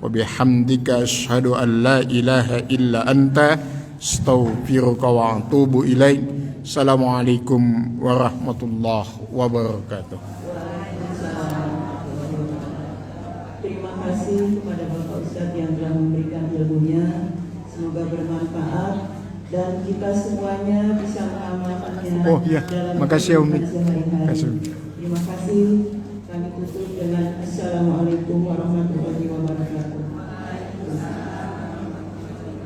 wa bihamdika asyhadu an la ilaha illa anta astaghfiruka wa atubu ilaik. Assalamualaikum warahmatullahi wabarakatuh. Terima kasih kepada Bapak Ustadz yang telah memberikan ilmunya. Semoga bermanfaat dan kita semuanya bisa mengamalkannya. Oh ya, makasih ya Umi. Terima kasih. Kami tutup dengan Assalamualaikum warahmatullahi wabarakatuh.